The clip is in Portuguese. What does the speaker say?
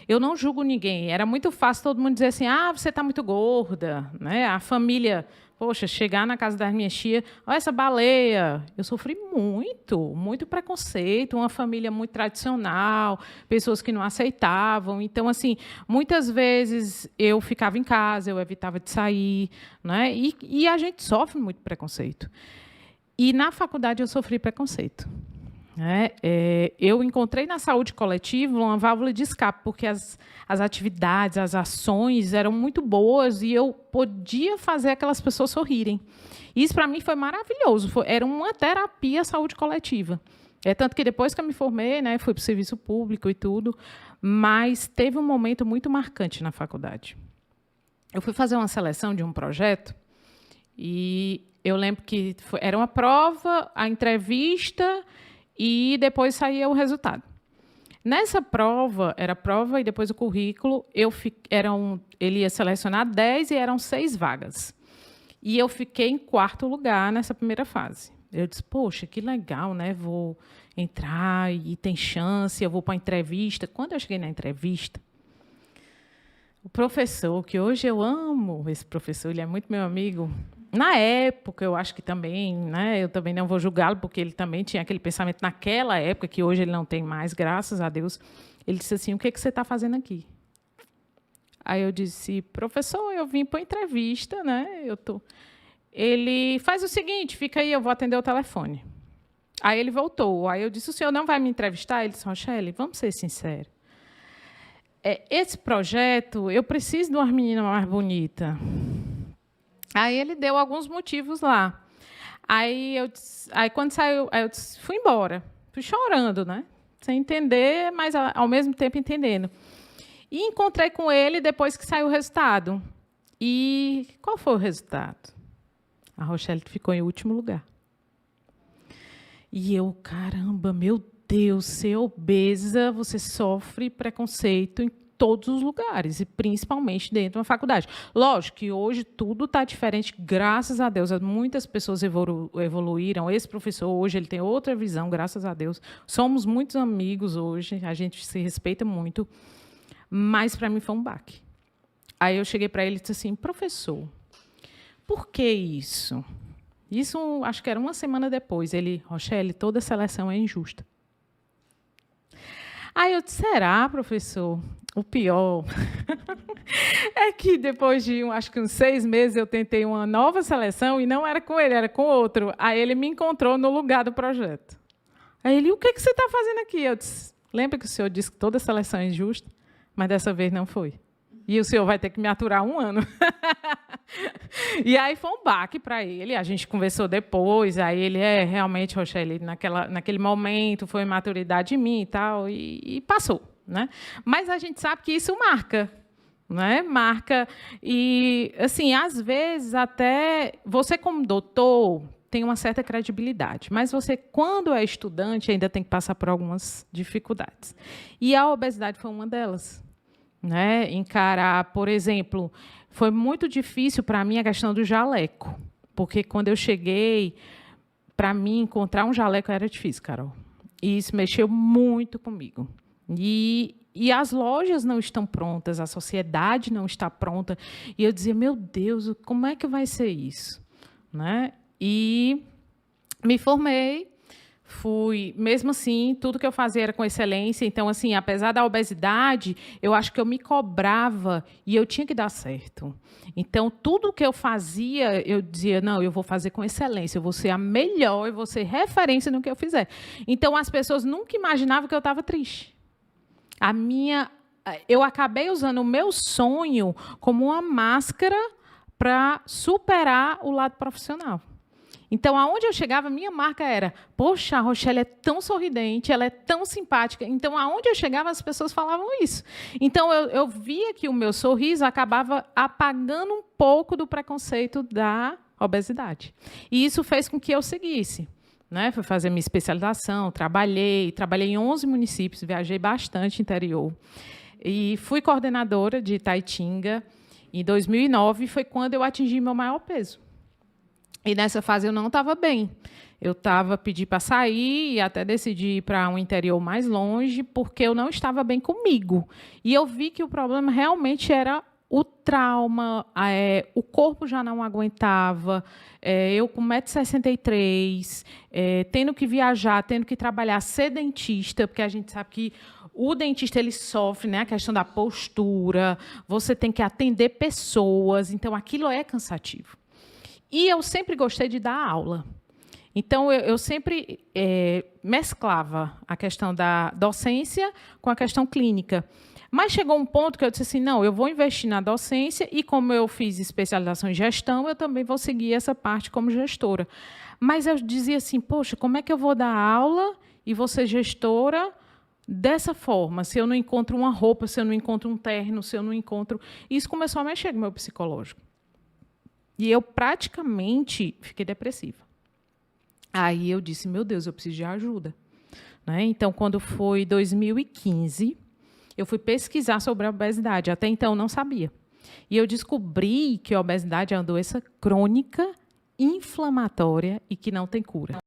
eu não julgo ninguém. Era muito fácil todo mundo dizer assim, ah, você está muito gorda, né? A família, poxa, chegar na casa das minhas tias, olha essa baleia. Eu sofri muito preconceito, uma família muito tradicional, pessoas que não aceitavam. Então, assim, muitas vezes eu ficava em casa, eu evitava de sair, né? E a gente sofre muito preconceito. E na faculdade eu sofri preconceito. Eu encontrei na saúde coletiva uma válvula de escape, porque as atividades, as ações eram muito boas e eu podia fazer aquelas pessoas sorrirem. Isso, para mim, foi maravilhoso. Era uma terapia à saúde coletiva. Tanto que depois que eu me formei, né, fui para o serviço público e tudo, mas teve um momento muito marcante na faculdade. Eu fui fazer uma seleção de um projeto e eu lembro que era uma prova, a entrevista e depois saía o resultado. Nessa prova, era a prova e depois o currículo, ele ia selecionar 10 e eram 6 vagas. E eu fiquei em 4º lugar nessa primeira fase. Eu disse, poxa, que legal, né? Vou entrar e tem chance, eu vou para a entrevista. Quando eu cheguei na entrevista, o professor, que hoje eu amo esse professor, ele é muito meu amigo. Na época, eu acho que também, né, eu também não vou julgá-lo, porque ele também tinha aquele pensamento naquela época, que hoje ele não tem mais, graças a Deus. Ele disse assim, o que você está fazendo aqui? Aí eu disse, professor, eu vim para a entrevista, né? Ele faz o seguinte, fica aí, eu vou atender o telefone. Aí ele voltou. Aí eu disse, o senhor não vai me entrevistar? Ele disse, Rochelle, vamos ser sinceros. Esse projeto, eu preciso de uma menina mais bonita. Aí ele deu alguns motivos lá. Aí quando saiu, eu fui embora. Fui chorando, né? Sem entender, mas ao mesmo tempo entendendo. E encontrei com ele depois que saiu o resultado. E qual foi o resultado? A Rochelle ficou em último lugar. E eu, caramba, meu Deus, ser obesa, você sofre preconceito em todos os lugares, e principalmente dentro de uma faculdade. Lógico que hoje tudo está diferente, graças a Deus. Muitas pessoas evoluíram. Esse professor, hoje, ele tem outra visão, graças a Deus. Somos muitos amigos hoje, a gente se respeita muito, mas, para mim, foi um baque. Aí eu cheguei para ele e disse assim, professor, por que isso? Isso, acho que era uma semana depois. Ele, Rochelle, toda seleção é injusta. Aí eu disse, será, professor? O pior é que depois de, acho que uns 6 meses, eu tentei uma nova seleção e não era com ele, era com outro. Aí ele me encontrou no lugar do projeto. Aí ele, o que você está fazendo aqui? Eu disse, lembra que o senhor disse que toda seleção é injusta? Mas dessa vez não foi. E o senhor vai ter que me aturar 1 ano. E aí foi um baque para ele. A gente conversou depois. Aí ele realmente, Rochelle, naquele momento foi maturidade em mim e tal, e passou, né? Mas a gente sabe que isso marca, né? Marca. E, assim, às vezes, até você, como doutor, tem uma certa credibilidade, mas você, quando é estudante, ainda tem que passar por algumas dificuldades. E a obesidade foi uma delas. Né? Encarar, por exemplo, foi muito difícil para mim a questão do jaleco, porque quando eu cheguei, para mim encontrar um jaleco era difícil, Carol. E isso mexeu muito comigo. E as lojas não estão prontas, a sociedade não está pronta. E eu dizia, meu Deus, como é que vai ser isso? Né? E me formei. Mesmo assim, tudo que eu fazia era com excelência. Então, assim, apesar da obesidade, eu acho que eu me cobrava e eu tinha que dar certo. Então, tudo que eu fazia, eu dizia, não, eu vou fazer com excelência, eu vou ser a melhor, eu vou ser referência no que eu fizer. Então, as pessoas nunca imaginavam que eu estava triste. Eu acabei usando o meu sonho como uma máscara para superar o lado profissional. Então, aonde eu chegava, minha marca era, poxa, a Rochelle é tão sorridente, ela é tão simpática. Então, aonde eu chegava, as pessoas falavam isso. Então, eu via que o meu sorriso acabava apagando um pouco do preconceito da obesidade. E isso fez com que eu seguisse. Né? Fui fazer minha especialização, trabalhei em 11 municípios, viajei bastante interior. E fui coordenadora de Itaitinga. Em 2009 foi quando eu atingi meu maior peso. E nessa fase eu não estava bem. Pedi para sair e até decidi ir para um interior mais longe, porque eu não estava bem comigo. E eu vi que o problema realmente era o trauma, o corpo já não aguentava, eu com 1,63 m, tendo que viajar, tendo que trabalhar, ser dentista, porque a gente sabe que o dentista ele sofre, né, a questão da postura, você tem que atender pessoas, então aquilo é cansativo. E eu sempre gostei de dar aula. Então, eu sempre mesclava a questão da docência com a questão clínica. Mas chegou um ponto que eu disse assim, não, eu vou investir na docência e, como eu fiz especialização em gestão, eu também vou seguir essa parte como gestora. Mas eu dizia assim, poxa, como é que eu vou dar aula e vou ser gestora dessa forma? Se eu não encontro uma roupa, se eu não encontro um terno, se eu não encontro... Isso começou a mexer com o meu psicológico. E eu praticamente fiquei depressiva. Aí eu disse, meu Deus, eu preciso de ajuda. Né? Então, quando foi 2015, eu fui pesquisar sobre a obesidade. Até então, eu não sabia. E eu descobri que a obesidade é uma doença crônica, inflamatória e que não tem cura.